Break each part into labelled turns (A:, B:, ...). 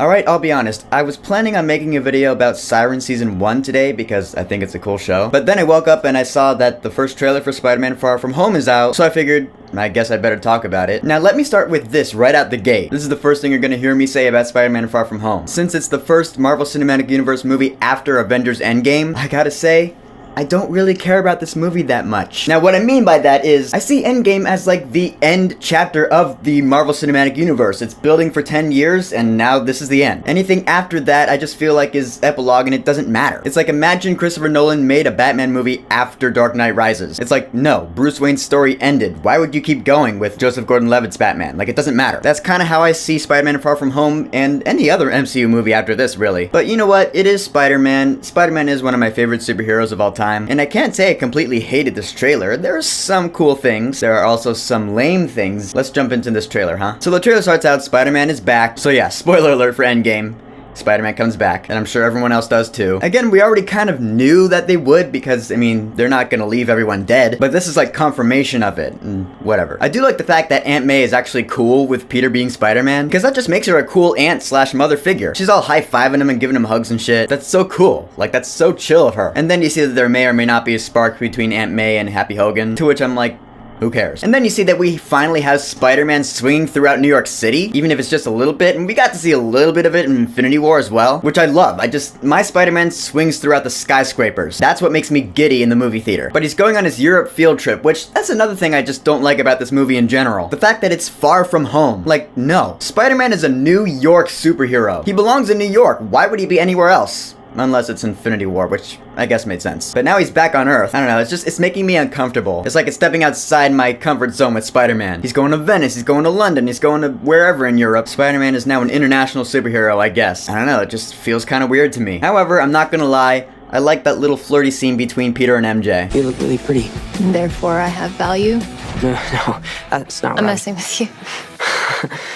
A: Alright, I'll be honest, I was planning on making a video about Siren Season 1 today because I think it's a cool show. But then I woke up and I saw that the first trailer for Spider-Man Far From Home is out, so I figured, I guess I better talk about it. Now let me start with this right out the gate. This is the first thing you're gonna hear me say about Spider-Man Far From Home. Since it's the first Marvel Cinematic Universe movie after Avengers Endgame, I gotta say, I don't really care about this movie that much. Now what I mean by that is, I see Endgame as like the end chapter of the Marvel Cinematic Universe. It's building for 10 years and now this is the end. Anything after that I just feel like is epilogue and it doesn't matter. It's like imagine Christopher Nolan made a Batman movie after Dark Knight Rises. It's like, no, Bruce Wayne's story ended. Why would you keep going with Joseph Gordon-Levitt's Batman? Like it doesn't matter. That's kind of how I see Spider-Man Far From Home and any other MCU movie after this really. But you know what? It is Spider-Man. Spider-Man is one of my favorite superheroes of all time. And I can't say I completely hated this trailer. There are some cool things. There are also some lame things. Let's jump into this trailer, huh? So the trailer starts out, Spider-Man is back. So yeah, spoiler alert for Endgame. Spider-Man comes back, and I'm sure everyone else does too. Again, we already kind of knew that they would because, I mean, they're not gonna leave everyone dead, but this is like confirmation of it, and whatever. I do like the fact that Aunt May is actually cool with Peter being Spider-Man, because that just makes her a cool aunt slash mother figure. She's all high-fiving him and giving him hugs and shit. That's so cool. Like, that's so chill of her. And then you see that there may or may not be a spark between Aunt May and Happy Hogan, to which I'm like, who cares? And then you see that we finally have Spider-Man swinging throughout New York City, even if it's just a little bit, and we got to see a little bit of it in Infinity War as well, which I love. My Spider-Man swings throughout the skyscrapers. That's what makes me giddy in the movie theater. But he's going on his Europe field trip, which, that's another thing I just don't like about this movie in general. The fact that it's far from home. Like, no. Spider-Man is a New York superhero. He belongs in New York. Why would he be anywhere else? Unless it's Infinity War, which I guess made sense. But now he's back on Earth. I don't know, it's making me uncomfortable. It's like it's stepping outside my comfort zone with Spider-Man. He's going to Venice, he's going to London, he's going to wherever in Europe. Spider-Man is now an international superhero, I guess. I don't know, it just feels kind of weird to me. However, I'm not gonna lie, I like that little flirty scene between Peter and MJ.
B: You look really pretty.
C: Therefore, I have value.
B: No, that's not right.
C: I'm messing with you.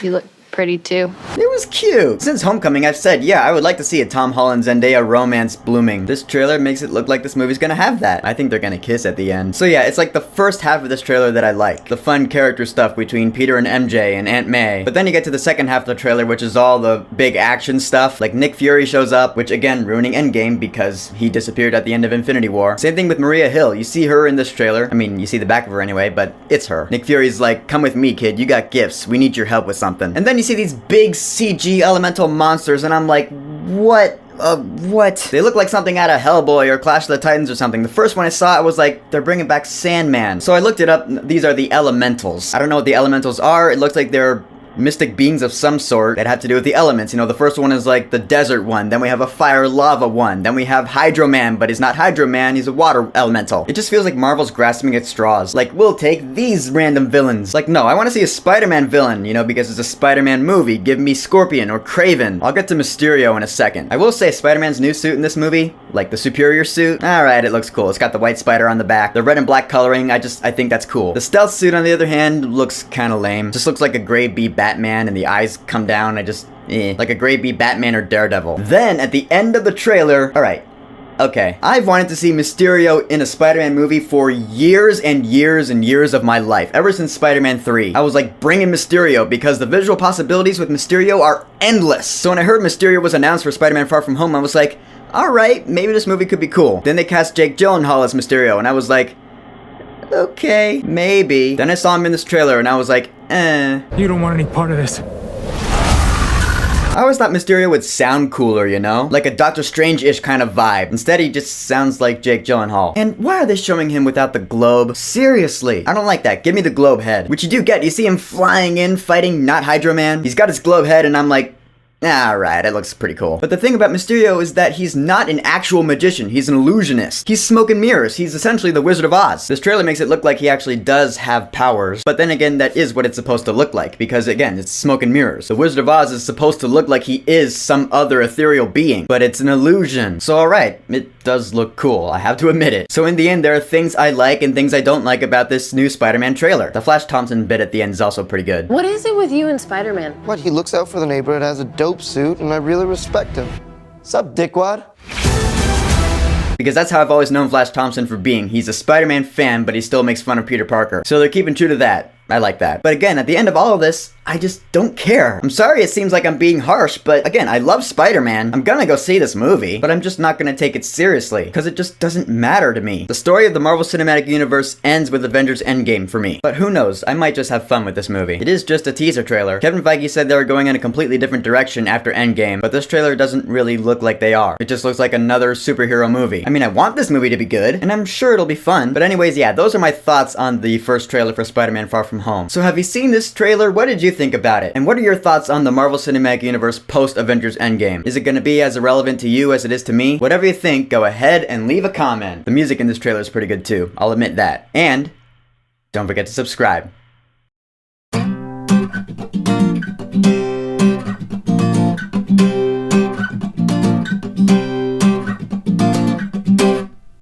C: You look pretty too.
A: It was cute. Since Homecoming, I've said, yeah, I would like to see a Tom Holland-Zendaya romance blooming. This trailer makes it look like this movie's gonna have that. I think they're gonna kiss at the end. So yeah, it's like the first half of this trailer that I like. The fun character stuff between Peter and MJ and Aunt May. But then you get to the second half of the trailer, which is all the big action stuff. Like Nick Fury shows up, which again, ruining Endgame because he disappeared at the end of Infinity War. Same thing with Maria Hill. You see her in this trailer. I mean, you see the back of her anyway, but it's her. Nick Fury's like, come with me, kid. You got gifts. We need your help with something. And then you see these big CG elemental monsters, and I'm like, what? What? They look like something out of Hellboy or Clash of the Titans or something. The first one I saw, I was like, they're bringing back Sandman. So I looked it up. These are the elementals. I don't know what the elementals are. It looks like they're mystic beings of some sort that have to do with the elements. You know, the first one is like the desert one, then we have a fire lava one, then we have Hydro Man, but he's not Hydro Man, he's a water elemental. It just feels like Marvel's grasping at straws. Like, we'll take these random villains. Like, no, I want to see a Spider-Man villain, you know, because it's a Spider-Man movie. Give me Scorpion or Kraven. I'll get to Mysterio in a second. I will say Spider-Man's new suit in this movie, like the superior suit, alright, it looks cool. It's got the white spider on the back, the red and black coloring, I think that's cool. The stealth suit, on the other hand, looks kind of lame. Just looks like a gray bee Batman and the eyes come down. Like a gray bee Batman or Daredevil. Then at the end of the trailer, alright, okay, I've wanted to see Mysterio in a Spider-Man movie for years and years and years of my life. Ever since Spider-Man 3. I was like, bring in Mysterio, because the visual possibilities with Mysterio are endless. So when I heard Mysterio was announced for Spider-Man Far From Home, I was like, alright, maybe this movie could be cool. Then they cast Jake Gyllenhaal as Mysterio, and I was like, okay, maybe. Then I saw him in this trailer, and I was like,
D: You don't want any part of this.
A: I always thought Mysterio would sound cooler, you know? Like a Doctor Strange-ish kind of vibe. Instead, he just sounds like Jake Gyllenhaal. And why are they showing him without the globe? Seriously. I don't like that. Give me the globe head. Which you do get. You see him flying in, fighting not Hydro Man. He's got his globe head, and I'm like, alright, it looks pretty cool. But the thing about Mysterio is that he's not an actual magician, he's an illusionist. He's smoke and mirrors, he's essentially the Wizard of Oz. This trailer makes it look like he actually does have powers, but then again, that is what it's supposed to look like, because again, it's smoke and mirrors. The Wizard of Oz is supposed to look like he is some other ethereal being, but it's an illusion. So alright, it does look cool, I have to admit it. So in the end, there are things I like and things I don't like about this new Spider-Man trailer. The Flash Thompson bit at the end is also pretty good.
E: What is it with you and Spider-Man?
F: What? He looks out for the neighborhood, has a dope suit, and I really respect him. Sup, dickwad?
A: Because that's how I've always known Flash Thompson for being. He's a Spider-Man fan, but he still makes fun of Peter Parker. So they're keeping true to that. I like that. But again, at the end of all of this, I just don't care. I'm sorry it seems like I'm being harsh, but again, I love Spider-Man. I'm gonna go see this movie, but I'm just not gonna take it seriously, because it just doesn't matter to me. The story of the Marvel Cinematic Universe ends with Avengers Endgame for me. But who knows, I might just have fun with this movie. It is just a teaser trailer. Kevin Feige said they were going in a completely different direction after Endgame, but this trailer doesn't really look like they are. It just looks like another superhero movie. I mean, I want this movie to be good, and I'm sure it'll be fun. But anyways, yeah, those are my thoughts on the first trailer for Spider-Man Far From Home. So have you seen this trailer? What did you think about it? And what are your thoughts on the Marvel Cinematic Universe post-Avengers Endgame? Is it going to be as irrelevant to you as it is to me? Whatever you think, go ahead and leave a comment. The music in this trailer is pretty good too, I'll admit that. And don't forget to subscribe.